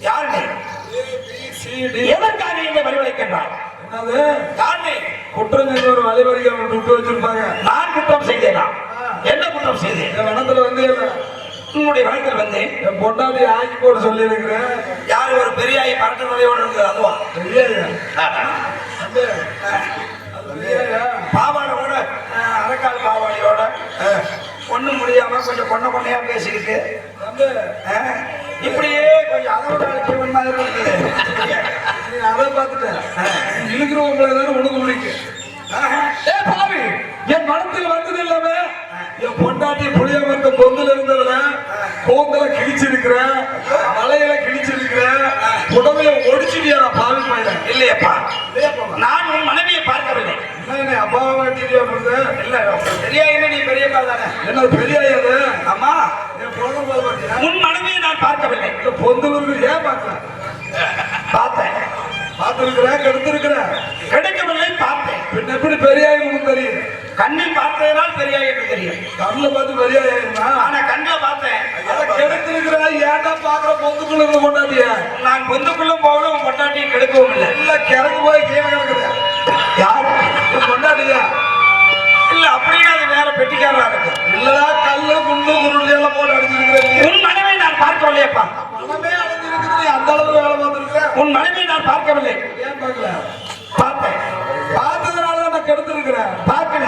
யார் எதற்காக இங்கே வரவழைக்கின்றார்? குற்றம் செஞ்ச ஒரு வழிவழிகள் விட்டு வச்சிருப்பாங்க. நான் குற்றம் செய்தேனா? என்ன குற்றம் செய்தேன்? வனத்துல வந்து உன்னுடைய வனத்தில் வந்து என் பொண்டாட்டி ஆக்கி போட சொல்லி இருக்கிறேன். யாரு ஒரு பெரியாயி பரட்ட தலையோடு இருக்குது அதுவா? பாவாடையோட அரைக்கால் பாவாடையோட ஒண்ணும் முடியாம கொஞ்சம் கொண்டையா பேசிக்கிட்டு இப்படியே கொஞ்சம் அதோட ஜீவன் மாதிரி இருக்குது. அதை பார்த்துட்டேன் இழுக்கிறவங்களுக்கு தானே உனக்கு முடிக்கும். பாவி என் மனத்தில் வந்தது இல்லாம என் பொண்டாட்டி புளிய வந்த பொங்கல் இருந்ததுல கோந்தல கிழிச்சிருக்கிறேன், மலையில கிழிச்சிருக்கிறேன், புடவைய ஒடிச்சிட்டியா பாவி பையன? இல்லையப்பா, நான் உன் மனைவியை பார்க்கவில்லை. அப்பாவை வாட்டியா இல்ல பெரியா என்ன? நீ பெரிய தானே? என்ன பெரிய ஆமா, உன் மனைவியை நான் பார்க்கவில்லை. பொங்கலுக்கு ஏன் பார்க்கல? பார்த்தேன், பார்த்திருக்கிறேன், கெடுத்திருக்கிறேன், கிடைக்கவில்லை, பார்த்தேன். பின்ன எப்படி பெரியாய் உனக்கு தெரியும்? கண்ணில் பார்த்ததுனால் பெரியாய் என்று தெரியும். கண்ணில் பார்த்து பெரியாயிருந்தா? ஆனா கண்ணில் பார்த்தேன். கெடுத்திருக்கிறேன், ஏன்டா பாக்குற பொந்துக்குள்ள கொண்டாட்டிய? நான் பொந்துக்குள்ள போகல, உன் பொண்டாட்டியை கெடுக்கவும் இல்லை. இல்ல கிறக்கு போய் கீழே கிடக்குது. யாரு கொண்டாட்டியா? இல்ல அப்படின்னா அது வேற பெட்டிக்காரா இருக்கு. இல்லடா கல்லு குண்டு குருள் போட்டு அடிச்சிருக்கிறேன். உன் மனைவியை நான் பார்க்கவில்லையப்பா. மனமே அடைஞ்சிருக்குது, அந்த அளவுக்கு வேலை பார்த்துருக்கேன். உன் மனைவியை நான் பார்க்கவில்லை. ஏன் பார்க்கல? பார்த்தேன், பார்த்ததுனால நான் கெடுத்திருக்கிறேன். பார்க்கல,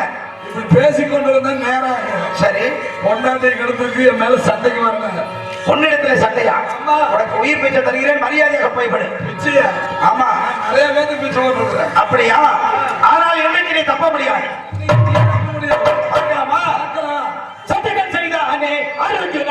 இப்படி பேசிக்கொண்டிருந்த நேரம். சரி, பொண்டாட்டியை கெடுத்துருக்கு, என் மேல சண்டைக்கு வரணும். பொன்னிடத்துல சண்டையா? உனக்கு உயிர் பிச்சை தருகிறேன், மரியாதையாக போய்படு. பிச்சையா? ஆமா, நிறைய பேருக்கு பிச்சை போட்டுருக்கிறேன். அப்படியா? ஆனால் என்னைக்கு நீ தப்ப முடியாது. பார்க்கலாமா? சட்டைகள் செய்தானே அருகில்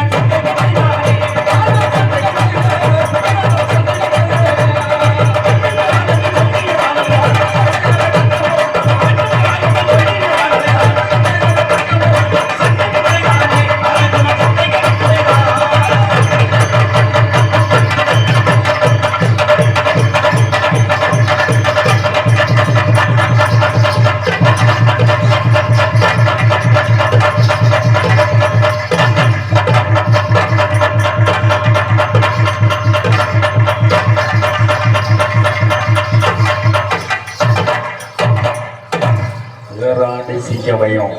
வையும்.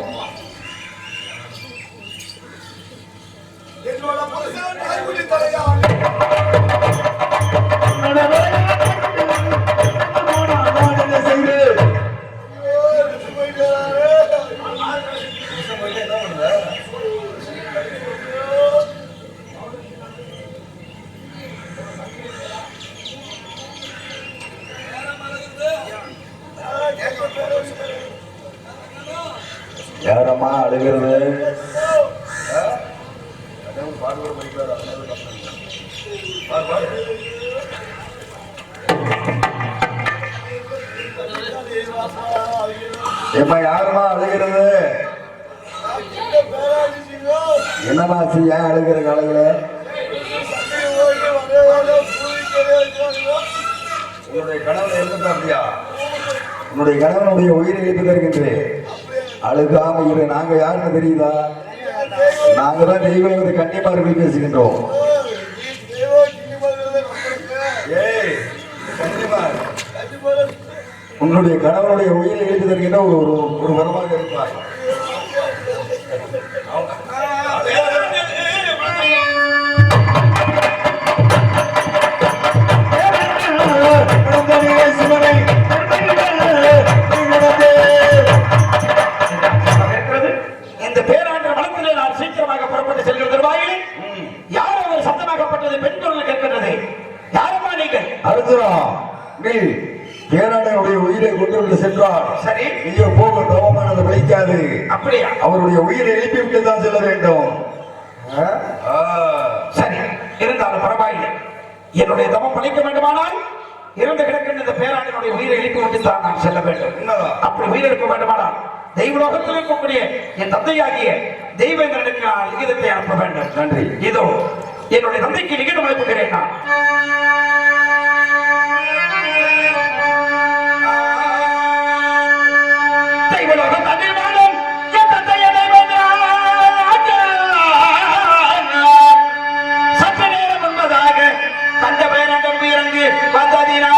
யாரம்மா அழுகிறது? ஏம்மா யாரம்மா அழுகிறது? என்னம்மா செய்ய அழுகிற காலையில? உன்னுடைய கணவன் இருந்துட்டா அப்படியா? உன்னுடைய கணவனுடைய உயிரை எழுத்து தருகின்றேன். அழுகாம இரு. நாங்க யாருன்னு தெரியுதா? நாங்க தான் தெய்வத்தை கன்னிமார்கள் பேசுகின்றோம். உன்னுடைய கணவனுடைய உயிரை எழுதி தருகின்ற ஒரு வரமாக இருப்பாய். இந்த பேராண்ட வளத்திலே நான் சீக்கிரமாக புறப்பட்டு செல்கிற தருவாயில் யாரோ ஒரு சத்தமாகப்பட்டது பெண் குரல் கேட்கின்றது. யாரம்மா நீங்கள்? அர்ஜுனா, நீ பேராண்டைய உயிரை கொண்டு வந்து சென்றார். சரி, நீயோ போக தவமானது விளைக்காது. அப்படியா? அவருடைய உயிரை எழுப்பி விட்டு தான் செல்ல வேண்டும். சரி, இருந்தாலும் பரவாயில்லை. என்னுடைய தவம் பழிக்க வேண்டுமானால் இறந்து கிடக்கின்ற இந்த பேராண்டினுடைய உயிரை எழுப்பி விட்டு தான் நான் செல்ல வேண்டும். அப்படி உயிர் எழுப்ப வேண்டுமானால் தெய்வலோகத்தில் இருக்கக்கூடிய என் தந்தையாகிய தெய்வங்களுக்கு நான் லிகிதத்தை அனுப்ப வேண்டும். நன்றி. இதோ என்னுடைய தந்தைக்கு லிகிதம் அனுப்புகிறேன். நான் தெய்வலோகம் தந்தை வாழும் என் தந்தைய தெய்வம் சற்று நேரம் என்பதாக இங்கு வந்ததினா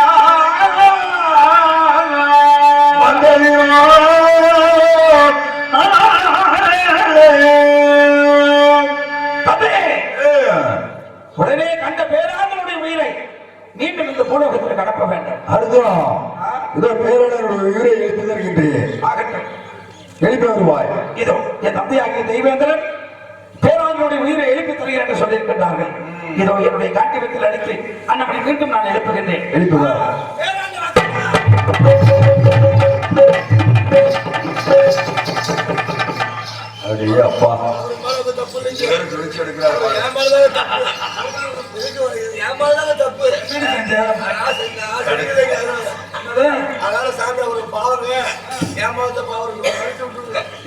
உடனே கண்ட பேராளனுடைய உயிரை மீண்டும் இந்த பூலோகத்தில் கடப்ப வேண்டும். அர்ஜுனா, இதோ பேரனுடைய உயிரை எழுப்பி தருகின்றேன். ஆகட்டும், எழுப்பி வருவாய். இதோ என் தந்தையாகிய தெய்வேந்திரன் பேராளனுடைய உயிரை எழுப்பி தருகிறேன் என்று சொல்லியிருக்கின்றார்கள். இதோ என்னுடைய காட்டியத்தில் அடித்து அன்னபடி மீண்டும் நான் எழுப்புகின்றேன். எழுப்புவார். அடே அப்பா,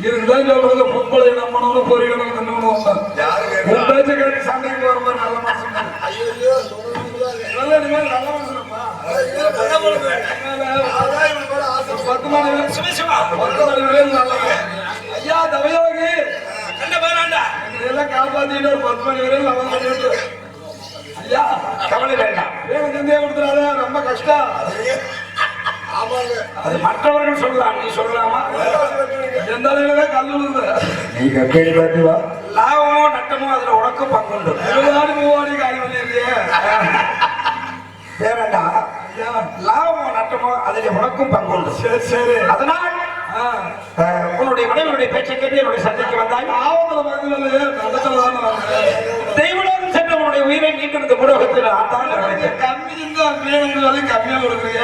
இதுதான் சொல்றது. பொம்பளை நம்பணும், பொறியிடணும், உன் பேச்ச கேட்டு சண்டைக்கு வரும்போது நல்ல மனசு. நல்ல மனசுப்பா. 10 மணி வரையும் நல்லது. ஐயா தவயோகி எல்லாம் காப்பாத்திட்டு ஒரு 10 மணி வரையும் நல்லது. ஐயா கவலை வேண்டாம், சிந்தியா கொடுத்துறாரு. ரொம்ப கஷ்டம். அது மற்றவர்கள் சொல்லலாம், நீ சொல்லலாமா? எந்த அளவுல கல் விழுது. நீ கம்பெனி பார்த்து வா. லாபமோ நட்டமோ அதுல உனக்கும் பங்குண்டு. 20 30 காய் பண்ணிருக்கிய வேறடா, லாபமோ நட்டமோ அதில் உனக்கும் பங்குண்டு. சரி சரி. அதனால் உன்னுடைய மனைவியுடைய பேச்சை கேட்டு என்னுடைய சந்தைக்கு வந்தாய். ஆவத்துல பங்குல நடத்துறதான தெய்வலோகம் சென்ற உன்னுடைய உயிரை மீண்டும் இந்த புரோகத்தில் ஆத்தான் கம்மி இருந்தா மேலும் கம்மியா கொடுக்குறீங்க.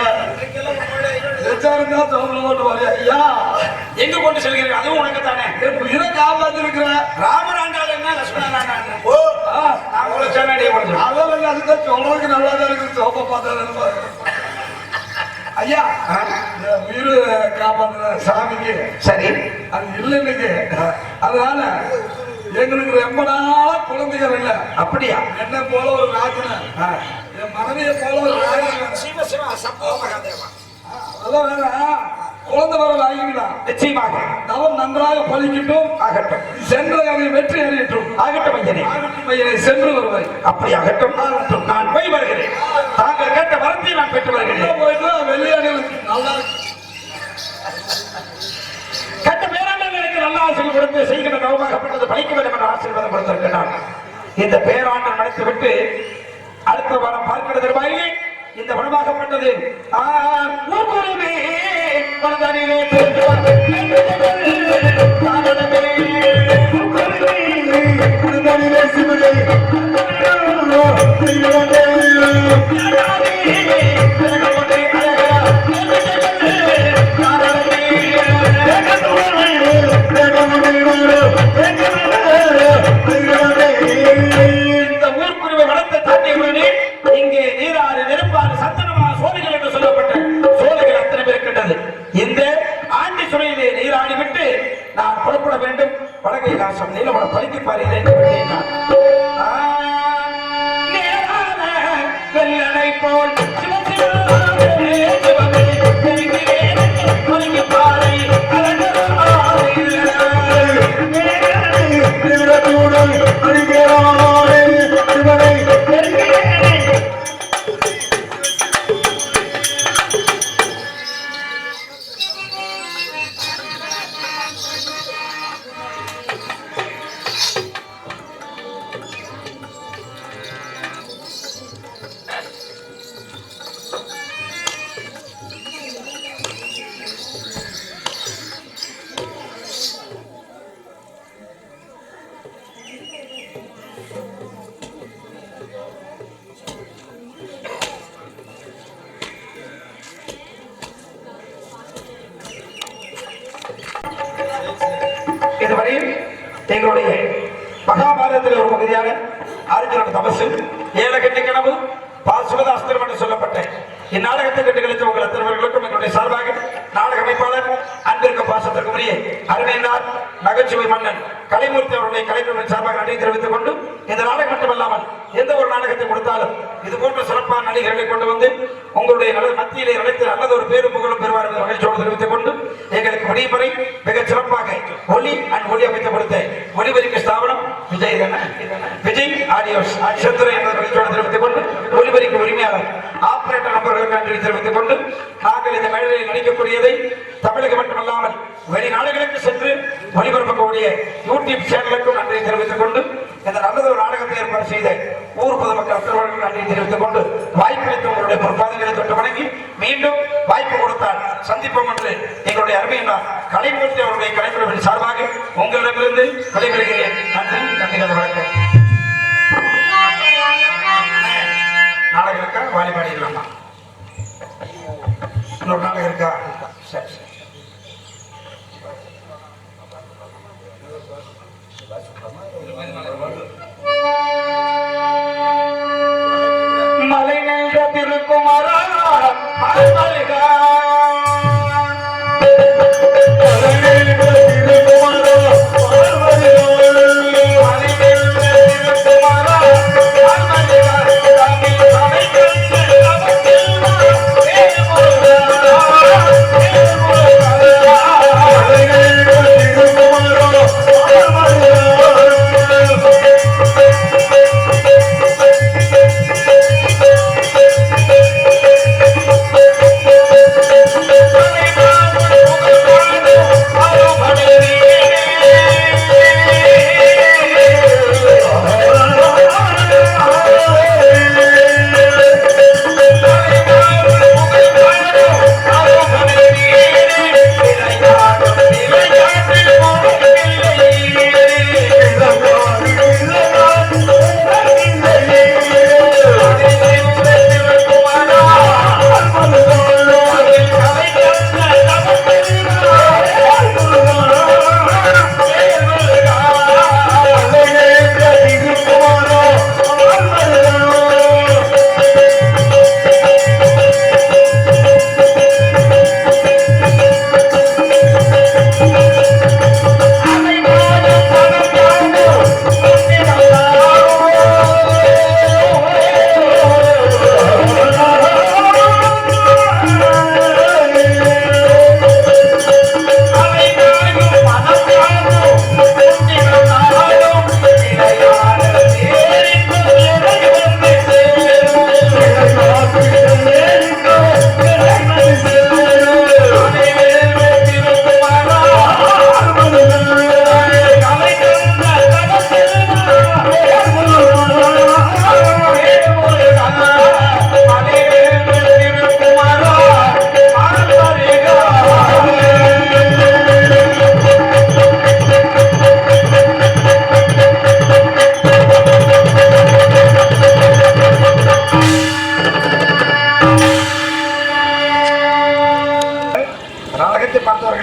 எச்சாருந்தா தோல்ல போட்டு வரையா. ஐயா எங்க கொண்டு செல்கிறீர்கள்? அதுவும் உனக்கு தானே. உயிரை காப்பாத்தி இருக்கிற ராமராண்டால் என்ன, லட்சுமணன் ஓ நான் உங்களை சேனடியை கொடுத்து அதெல்லாம் அதுதான் சொல்றதுக்கு நல்லாதான் இருக்குது. சோப்பா பார்த்தா ஐயா உயிர் காப்பாத்துற சாமிக்கு சரி அது இல்லை இன்னைக்கு. அதனால எங்களுக்கு ரொம்ப நாளா குழந்தைகள் இல்லை. அப்படியா? என்ன போல ஒரு ராஜன, என் மனைவியை போல ஒரு ராஜன. சிவ சிவ சம்பவ மகாதேவா. அதெல்லாம் வேணாம், குழந்தை வர வாங்கிக்கலாம். நிச்சயமாக தவம் நன்றாக பலிக்கட்டும். ஆகட்டும், சென்ற அதை வெற்றி அறியட்டும். ஆகட்டும் ஐயனே. ஆகட்டும் ஐயனை, சென்று வருவாய். அப்படி ஆகட்டும். நான் போய் வருகிறேன். தாங்கள் கேட்ட வரத்தை நான் பெற்று வருகிறேன். போயிட்டு வெள்ளையாடுகளுக்கு நல்லா கட்ட பேராண்டல் எனக்கு நல்ல ஆசைகள் கொடுத்து செய்கிற நவமாகப்பட்டது பலிக்க வேண்டும் என்ற ஆசீர்வாதம் கொடுத்திருக்கிறான். இந்த பேராண்டல் நடத்தி விட்டு அடுத்த வாரம் பார்க்கிற தருவாயிலே இந்த வனமாகப்பட்டது ஊர்குருவே வனதனிலே இந்த ஊர்குருவை வளர்த்த தாண்டியுடனே இங்கே நீராறு நெருப்பாறு சந்தனமா சோலைகள் என்று சொல்லப்பட்ட சோலைகள் அத்தனை இருக்கின்றது. இந்த ஆண்டி சுனையிலே நீராடி விட்டு நான் புறப்பட வேண்டும். வடகை ராசம் நீலமட பலிக்கு பாருகிறேன். வெள்ளனை போல் இதுவரையில் எங்களுடைய மகாபாரதத்தில் ஒரு பகுதியாக அர்ஜுனன் தபசு, ஏழகண்டி கனவு, பாசுவதாஸ்திரம் என்று சொல்லப்பட்ட இந்நாடகத்தை கண்டு கழித்த உங்கள் அத்தனைவர்களுக்கும் எங்களுடைய சார்பாக நாடக அமைப்பாளர் அன்பிற்கு பாசத்திற்கு உரிய அருமையினார் நகைச்சுவை மன்னன் கலைமூர்த்தி அவருடைய கலைஞர்கள் சார்பாக நன்றி தெரிவித்துக் கொண்டு இந்த நாடகம் மட்டுமல்லாமல் எந்த ஒரு நாடகத்தை கொடுத்தாலும் இது போன்ற சிறப்பான நடிகர்களை கொண்டு வந்து உங்களுடைய மத்தியிலே அழைத்து நல்லது ஒரு பேரும் புகழும் பெறுவார் என்ற மகிழ்ச்சியோடு தெரிவித்துக் கொண்டு எங்களுக்கு விடிமுறை மிகச் சிறப்பாக ஒலி அண்ட் ஒளி அமைத்து கொடுத்த ஒலிபரிக்க ஸ்தாபனம் விஜய் ஆடியோஸ் செந்துரை என்ற மகிழ்ச்சியோடு தெரிவித்துக் கொண்டு ஒலிபரிக்க உரிமையாளர் நன்றி தெரிவித்துக் கொண்டு நாங்கள் இந்த மேடையில் நடிக்கக்கூடியதை தமிழகம் மட்டுமல்லாமல் வெளிநாடுகளுக்கு சென்று ஒளிபரப்பக்கூடிய யூடியூப் சேனலுக்கும் நன்றி தெரிவித்துக் கொண்டு இந்த நல்லது ஒரு நாடகத்தை ஏற்பாடு செய்த ஊர் பொதுமக்கள் அத்தவர்களுக்கு நன்றி தெரிவித்துக் கொண்டு வாய்ப்பளித்து உங்களுடைய பொற்பாதங்களை தொட்டு வணங்கி மீண்டும் வாய்ப்பு கொடுத்தால் சந்திப்போம் என்று எங்களுடைய அருமையினார் கலைமூர்த்தி அவருடைய கலைக்குழுவின் சார்பாக உங்களிடமிருந்து விடைபெறுகிறேன். நன்றி. நன்றி. வணக்கம். நாடகம் இருக்கா? வாலிபாடி இல்லாமா? இன்னொரு நாடகம் இருக்கா? சரி சரி. மலை நின்ற திருக்குமரா மலைகா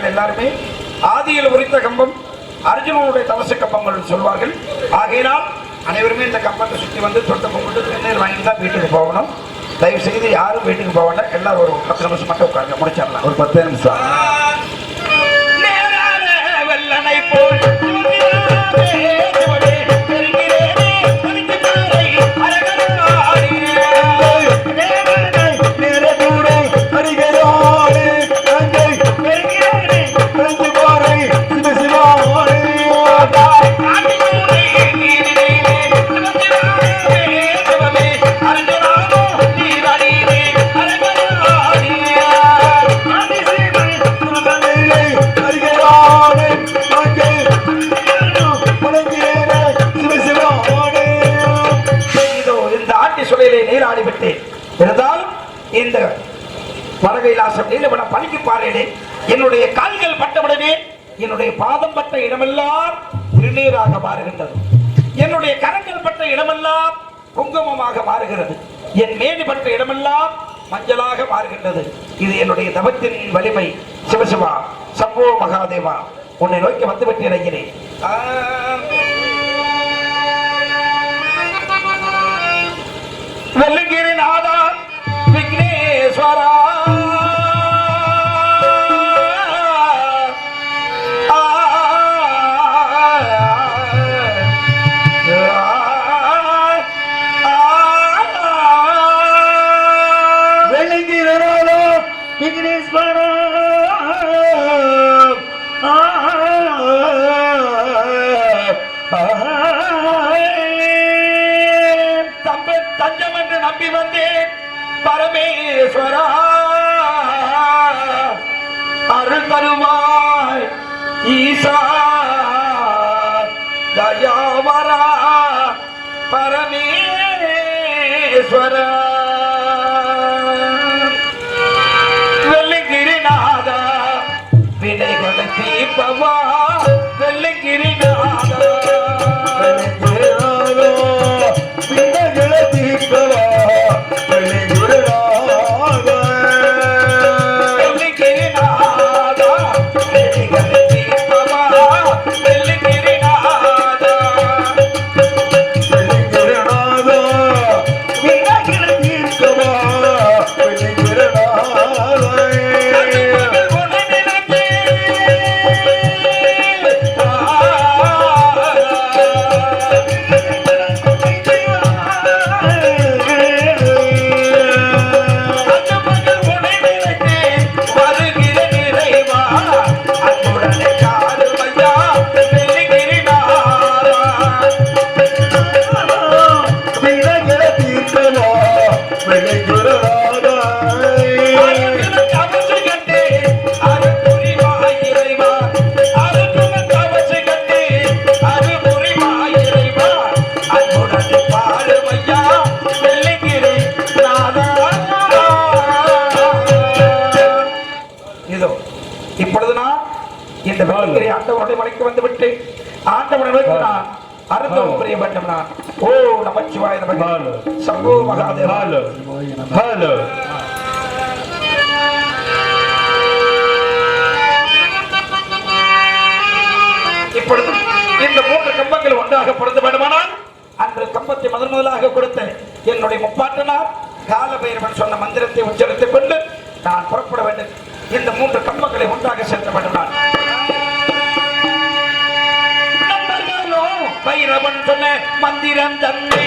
எல்லாருமே ஆதியில் உரித்த கம்பம் அர்ஜுனனுடைய தவச கம்பங்கள் சொல்வார்கள். ஆகையினால் அனைவருமே இந்த கம்பத்தை சுற்றி வந்து தொட்டு கும்பிட்டு திருநீர் வாங்கிட்டு தான் வீட்டுக்கு போகணும். தயவு செய்து யாரும் வீட்டுக்கு போக வேண்டாம். எல்லாரும் ஒரு 10 நிமிஷம் மட்டும் உட்காருங்க, முடிச்சிடலாம். ஒரு 10 நிமிஷம். வெள்ளனை போல் நீராடிவிட்டேன். இருந்தாலும் இந்த வடகைலாசம் நீலவனம் பணிக்கு பாறையிலே என்னுடைய கால்கள் பட்டவுடனே என்னுடைய பாதம் பட்ட இடமெல்லாம் திருநீராக மாறுகின்றது. என்னுடைய கரங்கள் பட்ட இடமெல்லாம் குங்குமமாக மாறுகிறது. என் மேனி பட்ட இடமெல்லாம் மஞ்சளாக மாறுகின்றது. இது என்னுடைய தவத்தின் வலிமை. சிவசிவா சம்போ மகாதேவா, உன்னை நோக்கி வந்துவிட்டு இறங்கினேன். வெள்ளங்கிரி நாதா விக்னேஸ்வரா, வெள்ளங்கிரி நாதா விக்னேஸ்வரா, தஞ்சம் என்று நம்பி வந்தேன். பரமேஸ்வரா அருள் தருவாய் ஈசா தயாவரா பரமேஸ்வரா வெள்ளிங்கிரிநாதா வினைகளை தீர்ப்பவா வெள்ளிங்கிரிநாதா வினைகளை தீர்க்கவா வெள்ளிங்கிரிநாதா வெள்ளிங்கிரிநாதா வினைகளை தீர்ப்பவா வெள்ளிங்கிரிநாதா வெள்ளிங்கிரிநாதா வினைகளை தீர்க்கவா இப்பொழுது நான் இந்த வெள்ளிங்கிரி ஆண்டவனுடைய மலைக்கு வந்து விட்டு ஆண்டவனை நோக்கி நான் அருந்தவம் புரிய வேண்டும். நான் ஓ நமச்சிவாய நமக சம்போ மகாதேவா. இப்பொழுது இந்த மூன்று கம்பங்கள் ஒன்றாக பொருந்த வேண்டுமானால் அன்று கம்பத்தை முதலாக கொடுத்த என்னுடைய முப்பாட்டனார் காலபைரவன் சொன்ன மந்திரத்தை உச்சரித்துக் கொண்டு நான் புறப்பட வேண்டும். இந்த மூன்று கம்பங்களை ஒன்றாக சேர்த்த வேண்டும். பைரவன் சொன்ன மந்திரம் தன்னை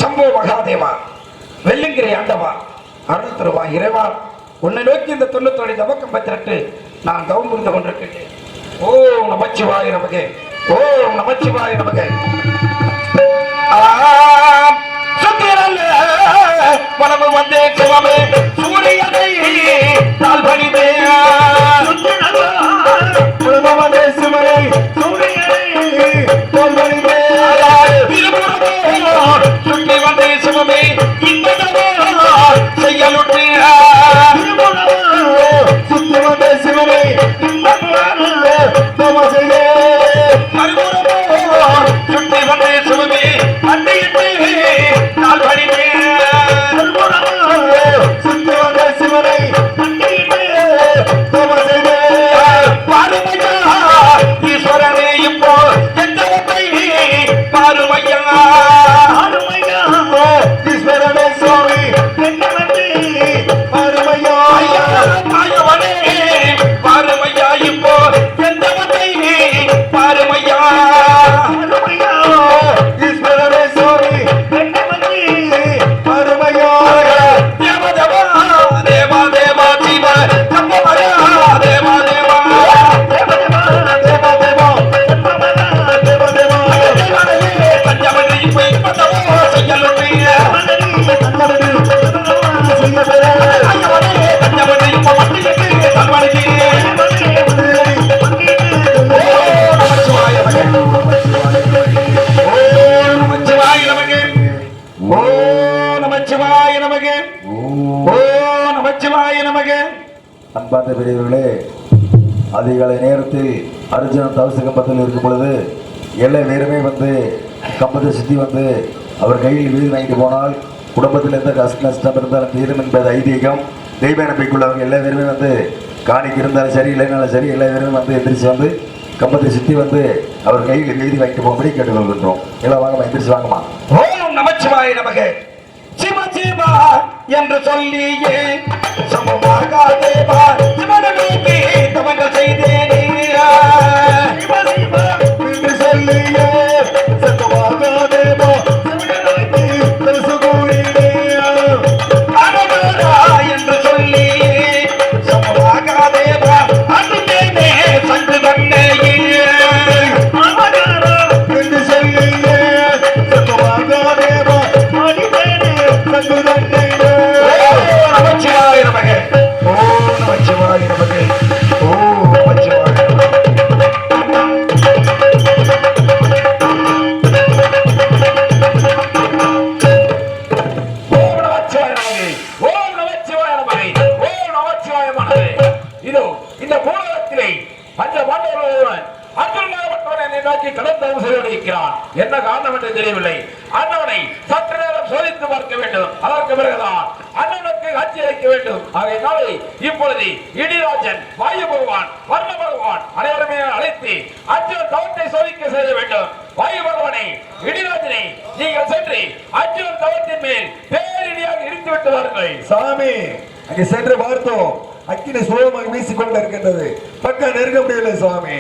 சம்போ மகாதேவா வெள்ளிங்கிரி ஆண்டவா அருள் தருவா இறைவா உன்னை நோக்கி இந்த 91 தவக்கம்பத்திரட்டு நான் தவம் புரிந்து கொண்டிருக்கிறேன். ஓம் நமச்சிவாய நமகே ஓம் நமச்சிவாய நமகே. பலவு வந்தே சிவமே சூரியனை தாழ் பணிதே வந்தே சிவனை சூரியனை தோல் பணிதே சுற்றி வந்தே சிவமே செய்யலுற்றே சுற்றி வந்தே சிவமே சுற்றி வந்தே சிவமே அன்னையிட்டு நாள் பணிதே சுற்றி வந்தே சிவனை பாருமையா ஈஸ்வரனே இப்போ எந்த பாருமையா ஈஸ்வரனே சுவாமி பாருமையா மாயவனே பாருமையா இப்போ எந்த பாருமையா ஈஸ்வரனே சுவாமி பாருமையா தேவதேவா தேவா தேவா சிவ தம்பமரா தேவா தேவா அன்பார்ந்த பெரியவர்களே, அதிகாலை நேரத்தில் அர்ஜுனன் தவச கம்பத்தில் இருக்கும் பொழுது எல்லை நேரமே வந்து கம்பத்தை சுற்றி வந்து அவர் கையில் விருது வாங்கிட்டு போனால் குடும்பத்தில் எந்த கஷ்ட நஷ்டம் இருந்தாலும் தீரும் என்பது ஐதீகம். தெய்வ நம்பிக்கையுள்ளவங்க எல்லா பேருமே வந்து காணிக்கு இருந்தாலும் சரி இல்லைனாலும் சரி எல்லா பேருமே வந்து எந்திரிச்சு வந்து கம்பத்தை சுற்றி வந்து அவர் கையில் எழுதி வாங்கிட்டு போகும்படி கேட்டுக்கொள்கின்றோம். எல்லாம் வாங்கம்மா, எந்திரிச்சு வாங்கம்மா. ஓம் நமச்சிவாய நமக. சிவ சிவா என்று சொல்லியே சமமாகாதேவா சிவனுக்கு தவங்கள் செய்தேனே. சிவ சிவா என்று சொல்லியே சமமாகாதேவா சிவனுக்கு தரிசுகூடினே. அனவரா என்று சொல்லியே சமமாகாதேவா அனுதேனே சங்கு தன்னையே. அனவரா என்று சொல்லியே சமமாகாதேவா நமச்சிவாய நமக. ஓம் நமச்சிவாய நமக. ஓம் நமச்சிவாய நமக. ஓம் நமச்சிவாய நமக. ஓம் நமச்சிவாய நமக. ஓம் நமச்சிவாய நமக. இதோ இந்த பூலகத்திலே பஞ்ச பாண்டவர்கள் அர்ஜுனனை நோக்கி கடந்தவன் செய்திருக்கிறான். என்ன காரணம் என்று தெரியவில்லை. அண்ணவனை சற்று நேரம் சோதித்து பார்க்க வேண்டும். அதற்கு பிறகுதான் அண்ணனுக்கு காட்சி அளிக்க வேண்டும். ஆகையினாலே இப்பொழுது இடிராஜன், வாயு பகவான், வர்ண பகவான் அனைவருமே அழைத்து அர்ஜுனன் தவத்தை சோதிக்க செய்ய வேண்டும். வாயு பகவானை, இடிராஜனை நீங்கள் சென்று அர்ஜுனன் தவத்தின் மேல் பேரிடியாக இடித்து விட்டு வாருங்கள். சாமி, அங்கே சென்று பார்த்தோம். அக்கினி சுலபமாக வீசிக்கொண்டு இருக்கின்றது. பக்கம் நெருங்க முடியவில்லை சுவாமி.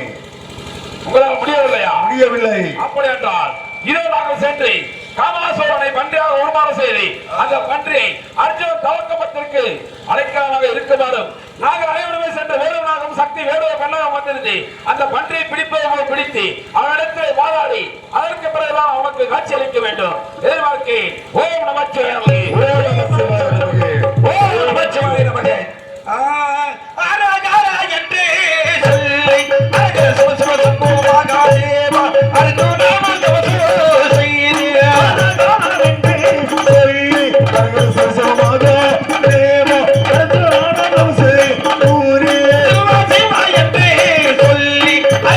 உங்களால் முடியவில்லையா? முடியவில்லை. அப்படி என்றால் இதோ நாங்கள் சென்று காமாசோரனை பன்றியாக உருமாறம் செய்து அந்த பன்றியை அர்ஜுனன் தவக்கமத்திற்கு அடைக்கலமாக இருக்குமாறும் நாங்கள் அனைவருமே சென்று வேலுநாகம் சக்தி வேலுவ கண்ணகம் வந்திருந்து அந்த பன்றியை பிடிப்பதை பிடித்து அவனிடத்தில் வாதாடி அதற்கு பிறகுதான் அவனுக்கு காட்சி அளிக்க வேண்டும். எதிர்பார்க்கு ஓம் நமச்சிவாய நமக. ஓம் நமச்சிவாய நமக.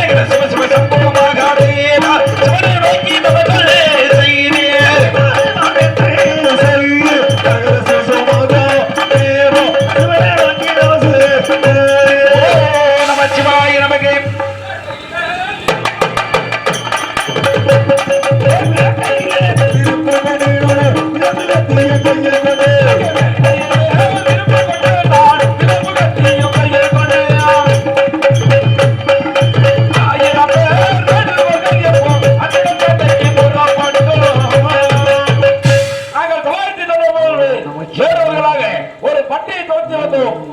என்று சொல்லி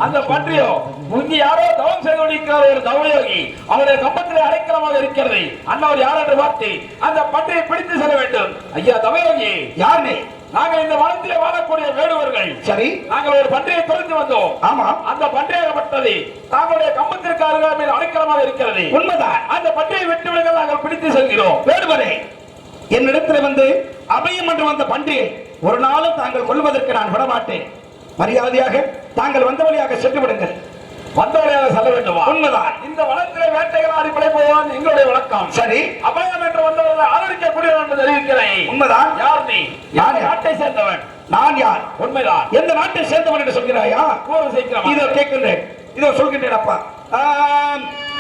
அந்த பன்றியோ முந்தி யாரோ தவம் செய்து கொண்டிருக்கிற ஒரு தவயோகி அவருடைய கம்பத்திலே அடைக்கலமாக இருக்கிறது. அண்ணவர் யார் என்று பார்த்து அந்த பன்றியை பிடித்து செல்ல வேண்டும். ஐயா தவயோகி, யாருமே நாங்கள் இந்த வனத்திலே வாழக்கூடிய வேடுவர்கள். சரி, நாங்கள் ஒரு பன்றியை துறந்து வந்தோம். ஆமா, அந்த பன்றியாகப்பட்டது தாங்களுடைய கம்பத்திற்கு அருகாமையில் அடைக்கலமாக இருக்கிறது. உண்மைதான். அந்த பன்றியை விட்டு விடுங்க, நாங்கள் பிடித்து செல்கிறோம். வேடுவரே, என்னிடத்தில் வந்து அபயம் என்று வந்த பன்றியை ஒரு நாளும் தாங்கள் கொள்வதற்கு நான் விடமாட்டேன். மரியாதையாக தாங்கள் வந்த வழியாக சென்று விடுங்கள். வந்த வழியாக செல்ல வேண்டுமா? உண்மைதான். இந்த வனத்திலே வேட்டைகளாடி பிழைப்பதுதான் எங்களுடைய வழக்கம். சரி, அபயம் என்று வந்தவர்களை ஆதரிக்கக்கூடியவன் என்று தெரிவிக்கிறேன். உண்மைதான். யார் நீ? யார் நாட்டை சேர்ந்தவன்? நான் யார்? உண்மைதான். எந்த நாட்டை சேர்ந்தவன் என்று சொல்கிறாயா? கூறு சீக்கிரம். இதோ கேட்கின்றேன், இதோ சொல்கின்றேன். அப்பா,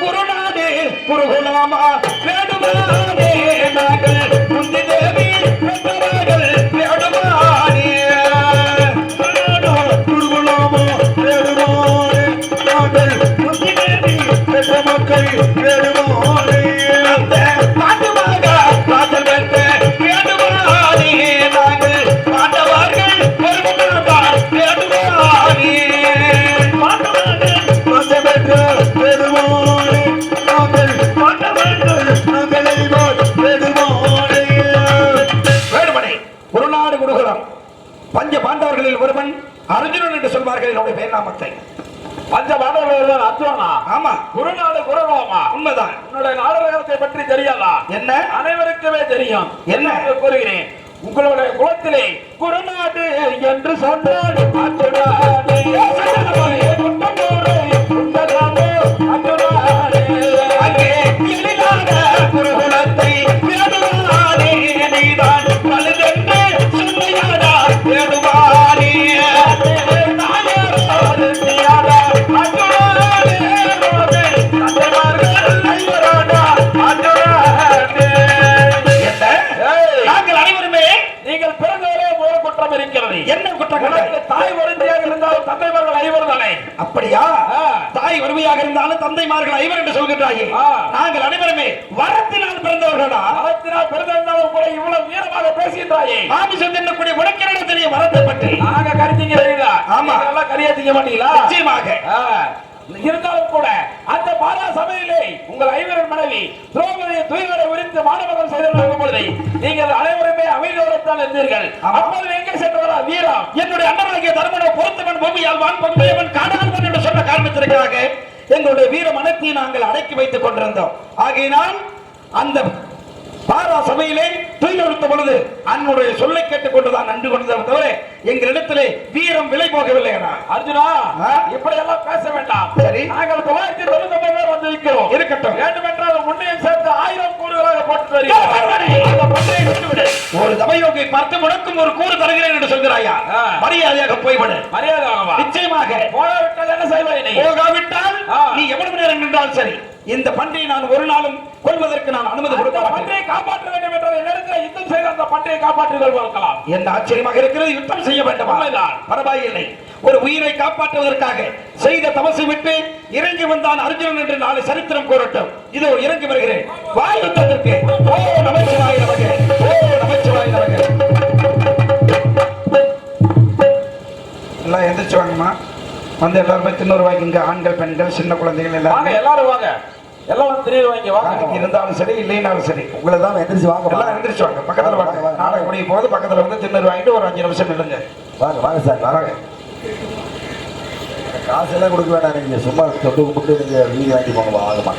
குருநாடு குருகுலாமா வேடுமானே நாங்கள் முந்தி தேவி பெற்றவர்கள் வேடுமானே. குருகுலாமா வேடுமானே நாங்கள் முந்தி தேவி பெற்ற மக்கள் வேடுமானே. பாட்டுமாக காதல் பெற்ற வேடுமானே நாங்கள் பாண்டவர்கள் பெருமாள் வேடுமானே. பஞ்ச பாண்டவர்களில் ஒருவன் அர்ஜுனன் என்று சொல்வார்கள். என்னுடைய பெயர் நாமத்தை பஞ்ச பாண்டவர்கள் அர்ஜுனா. ஆமா, குருநாடு குருநாமா. உண்மைதான். உன்னுடைய நாடகத்தை பற்றி தெரியாதா? என்ன? அனைவருக்குமே தெரியும். என்ன கூறுகிறேன், உங்களுடைய குலத்திலே குருநாடு என்று சொன்னால் குருகுலத்தை என்ன குற்றம்? தாய் வருந்தியாக இருந்தாலும் தந்தைமார்கள் ஐவர் தானே? அப்படியா? தாய் வறுமையாக இருந்தாலும் தந்தைமார்கள் ஐவர் என்று சொல்கின்றாயே. நாங்கள் அனைவருமே வரத்தினால் பிறந்தவர்களா? வரத்தினால் பிறந்திருந்தாலும் கூட இவ்வளவு வீரமாக பேசுகின்றாயே. ஆமிஷம் தின்னக்கூடிய உனக்கு தெரிய வரத்தை பற்றி நாங்க கருத்தீங்க. ஆமா, கரியா திங்க மாட்டீங்களா? நிச்சயமாக. இருந்தாலும் கூட அந்த பாரா சபையிலே உங்கள் ஐவரின் மனைவி திரௌபதியை துயிலை உரித்து மாணவர்கள் செய்திருக்கும் பொழுது நீங்கள் அனைவருமே அமைதியோடத்தான் இருந்தீர்கள். அப்போது எங்கே சென்றவரா வீரம்? என்னுடைய அண்ணனாகிய தர்மனை பொறுத்தவன் பூமியால் வான் பங்குயவன் காணாதவன் என்று சொன்ன காரணத்திற்காக எங்களுடைய வீர மனத்தை நாங்கள் அடக்கி வைத்துக் கொண்டிருந்தோம். ஆகையினால் அந்த பாரா சபையிலே துயிலெடுத்த பொழுது அன்னுடைய சொல்லை கேட்டுக் கொண்டுதான் நன்று கொண்டதை தவிர எங்களிடத்திலே வீரம் விலை போகவில்லை. அர்ஜுனா, இப்படி எல்லாம் பேச வேண்டாம். சரி, நாங்கள் 999 பேர் வந்து இருக்கிறோம். இருக்கட்டும். வேண்டுமென்றால் முன்னையும் சேர்த்து 1000 கூறுகளாக போட்டு வருகிறேன். ஒரு தமயோகை பார்த்து உனக்கும் ஒரு கூறு தருகிறேன் என்று சொல்கிறாயா? மரியாதையாக போய்விடு. மரியாதையாக நிச்சயமாக. போகாவிட்டால் என்ன செய்வாய்? போகாவிட்டால் நீ எவ்வளவு நேரம் நின்றால் சரி, இந்த பன்றியை நான் ஒரு நாளும் கொள்வதற்கு நான் அனுமதி கொடுக்க மாட்டேன். பன்றியை காப்பாற்ற வேண்டும் என்ற நேரத்தில் யுத்தம் செய்து அந்த பன்றியை காப்பாற்றுகள் பார்க்கலாம். என்ன ஆச்சரியமாக இருக்கிறது! யுத்தம் செய்ய வேண்டும். பரவாயில்லை. ஒரு உயிரை காப்பாற்றுவதற்காக செய்த தபசை விட்டு இறங்கி வந்தான் அர்ஜுனன் என்று நாளை சரித்திரம் கூறட்டும். இதோ இறங்கி வருகிறேன். வாய் யுத்தத்திற்கு. ஓ நமச்சிவாய நமக, ஓ நமச்சிவாய நமக. எல்லாம் எந்திரிச்சு வாங்கம்மா. வந்து எல்லாருமே தின்னூறு வாங்கிங்க. ஆண்கள், பெண்கள், சின்ன குழந்தைகள் எல்லாரும் வாங்க. எல்லாம் திடீர் வாங்கி வாங்க. இருந்தாலும் சரி, இல்லைனாலும் சரி, உங்களை தான் எந்திரிச்சு வாங்க. எல்லாம் எந்திரிச்சு வாங்க. பக்கத்துல வாங்க. நாடகம் முடியும் போது பக்கத்துல வந்து தின்னூறு வாங்கிட்டு ஒரு 5 நிமிஷம் நில்லுங்க. வாங்க வாங்க சார், வாங்க. காசு எல்லாம் கொடுக்க வேண்டாம். நீங்க சும்மா தொட்டு கும்பிட்டு நீங்க வீடு வாங்கி போங்க. வாங்கம்மா.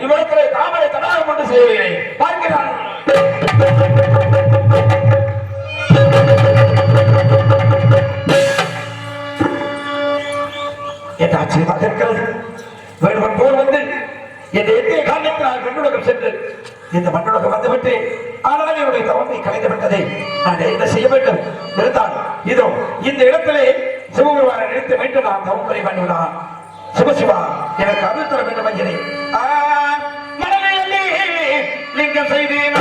இவருக்கு தாமரை தடாகம் கொண்டு செய்கிறேன் பார்க்கிறான். என்ன ஆச்சரியமாக இருக்கிறது! வேடுவன் போல் வந்து என் எத்தனை காரணத்தினால் மண்ணுலகம் சென்று இந்த மண்ணுலகம் வந்துவிட்டு ஆனால் என்னுடைய தவத்தை கலைந்து விட்டதை நான் என்ன செய்ய வேண்டும்? இருந்தால் இதோ இந்த இடத்திலே சிவபெருமானை நினைத்து மீண்டும் நான் தவம் புரிய வேண்டும். சிவசிவா, எனக்கு அருள் தர வேண்டும் ஐயனே. மனதிலே லிங்கம் செய்தேன்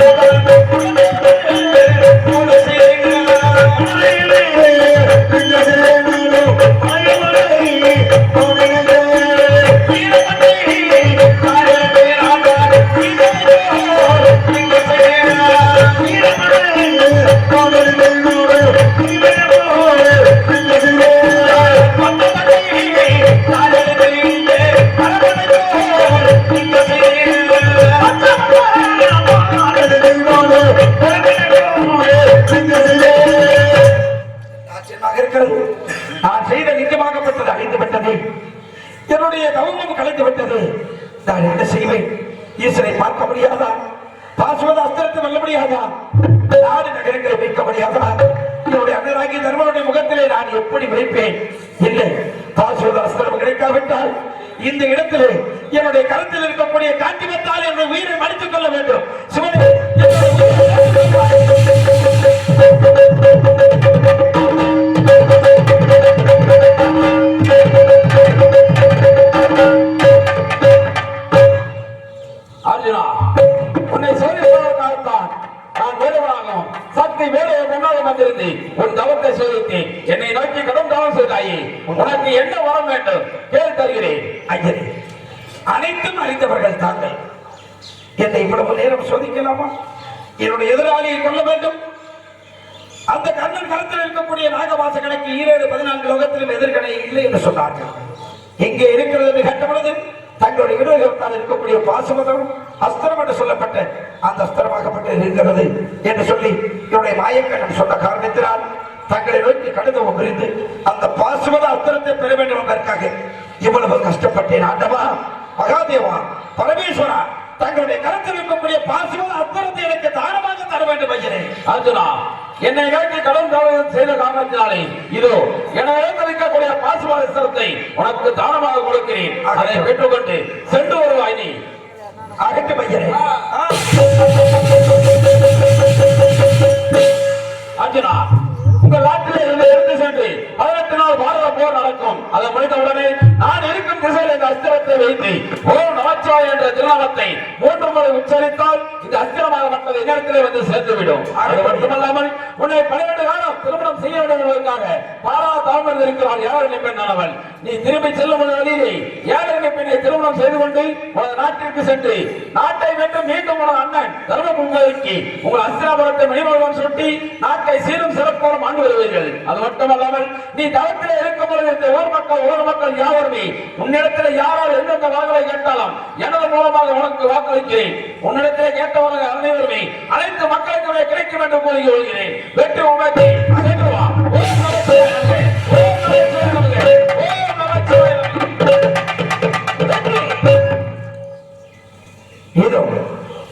நான் செய்த நிஜமாகப்பட்டது அழிந்து விட்டது. என்னுடைய தவமும் கலைந்து விட்டது. நான் என்ன செய்வேன்? ஈசனை பார்க்க முடியாதா? பாசுவத அஸ்திரத்தை வெல்ல முடியாதா? நாடு நகரங்களை வைக்க முடியாதா? என்னுடைய அண்ணனாகிய தர்மனுடைய முகத்திலே நான் எப்படி வைப்பேன்? இல்லை, பாசுவத அஸ்திரம் கிடைக்காவிட்டால் இந்த இடத்திலே என்னுடைய கருத்தில் இருக்கக்கூடிய காட்டிவத்தால் என்னுடைய உயிரை மடித்துக் கொள்ள வேண்டும். சிவனே, அர்ஜுனா, உன்னை சோதிப்பதற்காகத்தான் நான் வேடுவனாகவும் சக்தி வேலையை முன்னாக வந்திருந்தேன். உன் தவத்தை சோதித்தேன். என்னை நோக்கி கடும் தவம் செய்தாயே. உனக்கு என்ன வரம் வேண்டும் கேள் தருகிறேன். ஐயரே, அனைத்தும் அறிந்தவர்கள் தாங்கள். என்னை இவ்வளவு நேரம் சோதிக்கலாமா? என்னுடைய எதிராளியை கொள்ள வேண்டும். அந்த கண்ணன் கருத்தில் இருக்கக்கூடிய நாகவாசகனுக்கு 7-14 லோகத்திலும் எதிர்கணை இல்லை என்று சொன்னார்கள். எங்கே இருக்கிறது என்று கேட்ட பொழுது தங்களுடைய விரோதத்தால் இருக்கக்கூடிய பாசுமதம் அஸ்திரம் என்று சொல்லப்பட்ட அந்த அஸ்திரமாகப்பட்டு இருக்கிறது என்று சொல்லி என்னுடைய மாயக்கண்ணன் சொன்ன காரணத்தினால் தங்களை நோக்கி கடிதம் புரிந்து அந்த பாசுமத அஸ்திரத்தை பெற வேண்டும் என்பதற்காக இவ்வளவு கஷ்டப்பட்டேன். ஆண்டவா, மகாதேவா, பரமேஸ்வரா, தங்களுடைய கருத்தில் இருக்கக்கூடிய பாசுமத அஸ்திரத்தை எனக்கு தானமாக தர வேண்டும். ஐயரே, அர்ஜுனா, என்னை நோக்கி கடன் தானம் செய்த காரணத்தினாலே இதோ என்னிடம் இருக்கக்கூடிய பாசுமத அஸ்திரத்தை உனக்கு தானமாக கொடுக்கிறேன். அதை பெற்றுக்கொண்டு சென்று வருவாய். நீ அகட்டு பையரே. அர்ஜுனா, உங்கள் நாட்டிலே இருந்து எடுத்து சென்று 18 நாள் பாரத போர் நடக்கும். அதை முடித்தவுடனே நான் இருக்கும் திசையில் இந்த அஸ்திரத்தை வைத்து ஓம் நமச்சிவாய என்ற திருநாமத்தை 3 முறை உச்சரித்தால் இந்த அஸ்திரமாகப்பட்டது என்னிடத்திலே வந்து சேர்ந்துவிடும். அது மட்டுமல்லாமல் உன்னை 12 காலம் திருமணம் செய்ய வேண்டும் என்பதற்காக பாரா தாமர் இருக்கிறாள் ஏழரை பெண் அவள். நீ திரும்பி செல்லும் வழியிலே ஏழரை பெண்ணை திருமணம் செய்து கொண்டு உனது நாட்டிற்கு சென்று நாட்டை வென்று மீண்டும் உனது அண்ணன் தர்மபுரிக்கு உங்கள் அஸ்திராபுரத்தை மணிமகுடம் சுட்டி நாட்டை சீரும் சிறப்போடும் ஆண்டு வருவீர்கள். அது மட்டுமல்லாமல் நீ தவத்திலே இருக்கும் பொழுது இந்த ஊர் மக்கள் யாவருமே உன்னிடத்தில் யாரால் எந்தெந்த வாக்களை கேட்டாலும் எனது மூலமாக உனக்கு வாக்களிக்கிறேன். உன்னிடத்திலே கேட்டவர்கள் அனைவருமே அனைத்து மக்களுக்குமே கிடைக்கும் என்று கூறி கொள்கிறேன். வெற்றி உண்மையை அகற்றுவா. இதோ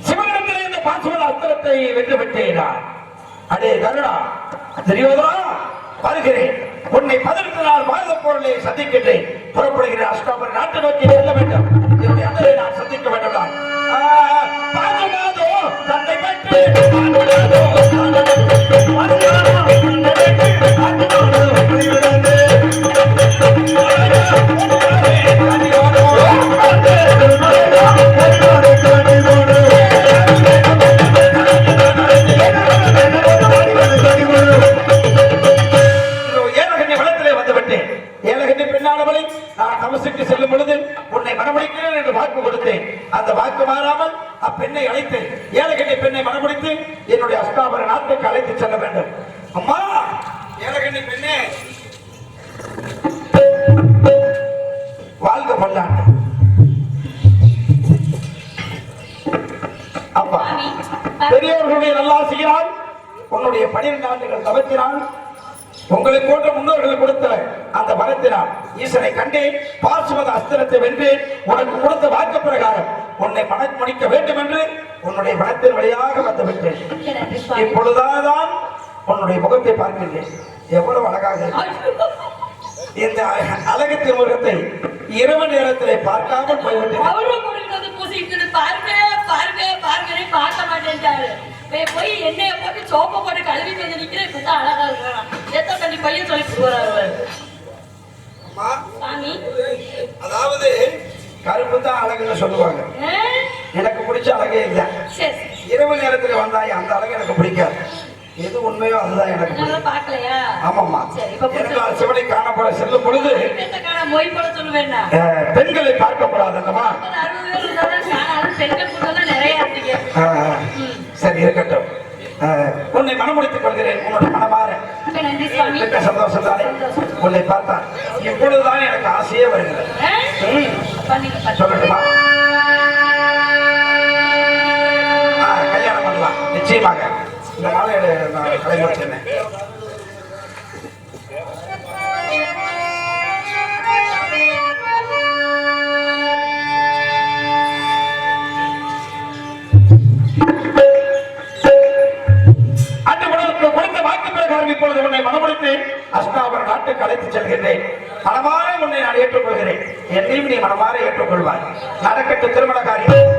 சிவனிடத்திலே இந்த பாசுமத அஸ்திரத்தை வென்று விட்டேன். அடே கருடா, தெரியோதா, வருகிறேன். உன்னை 18 நாள் பாரத போரிலே சந்திக்கின்றேன். புறப்படுகிறேன். அஷ்டாபுரி நாட்டை நோக்கி செல்ல வேண்டும். என்னுடைய அண்ணனை நான் சந்திக்க வேண்டும். பாசுமாதோ தன்னை பெற்று செல்லும் பொழுது உன்னை மணமுடிக்கிறேன் என்று வாக்கு கொடுத்தேன். அந்த வாக்கு மாறாமல் அப்பெண்ணை அழைத்து ஏலகண்ணி பெண்ணை மணமுடித்து என்னுடைய அஷ்டாபர நாட்டுக்கு அழைத்து செல்ல வேண்டும். அம்மா, ஏலகண்ணி பெண்ணே, வாழ்க பல்லாண்டு. அப்பா, பெரியவர்களுடைய நல்லாசியால் உன்னுடைய 12 ஆண்டுகள் தவத்தினால் உங்களுக்கு போன்ற முன்னோர்கள் கொடுத்த அந்த வரத்தினால் ஈசனை கண்டேன். பாசுமத அஸ்திரத்தை வென்றேன். உனக்கு கொடுத்த வாக்கு பிரகாரம் உன்னை மணக்க வேண்டும் என்று உன்னுடைய மனத்தின் வழியாக வந்துவிட்டேன். இப்பொழுதுதான் உன்னுடைய முகத்தை பார்க்கின்றேன். எவ்வளவு அழகாக இந்த அழகத்தின் முகத்தை இரவு நேரத்திலே பார்க்காமல் போய்விட்டேன். பார்க்க மாட்டேன்ட்டாரு. போய் எண்ணெயை போட்டு சோப்பை போட்டு கழுவி வந்து நிக்கிறேன். இப்பதான் அழகா இருக்கிறான். எத்தனை தண்ணி பையன் சொல்லி போறாரு. அதாவது கருப்பு தான் அழகுன்னு சொல்லுவாங்க. எனக்கு பிடிச்ச அழகே இல்லை. இரவு நேரத்தில் வந்தாய் அந்த அழகு எனக்கு பிடிக்காது. எது உண்மையோ அதுதான் எனக்கு பாக்கலையா? ஆமாமா. எனக்கு சிவனை காணப்பட செல்லும் பொழுது பெண்களை பார்க்கப்படாது. சரி, இருக்கட்டும். உன்னை மனமுடித்துக் கொள்கிறேன். உன்னோட மனமாற மிக்க சந்தோஷம் தானே உன்னை பார்த்தா. இப்பொழுதுதான் எனக்கு ஆசையே வருகிறது. சொல்லட்டுமா? கல்யாணம் பண்ணலாம் நிச்சயமாக. இந்த நாளை நான் கலைமுறைச்சேன். இப்பொழுது உன்னை மனமுடித்து அஷ்டாபர நாட்டுக்கு அழைத்து செல்கின்றேன். மனமாற உன்னை நான் ஏற்றுக்கொள்கிறேன். என்னையும் நீ மனமாற ஏற்றுக்கொள்வாய். நடக்கட்டு திருமண காரியம்.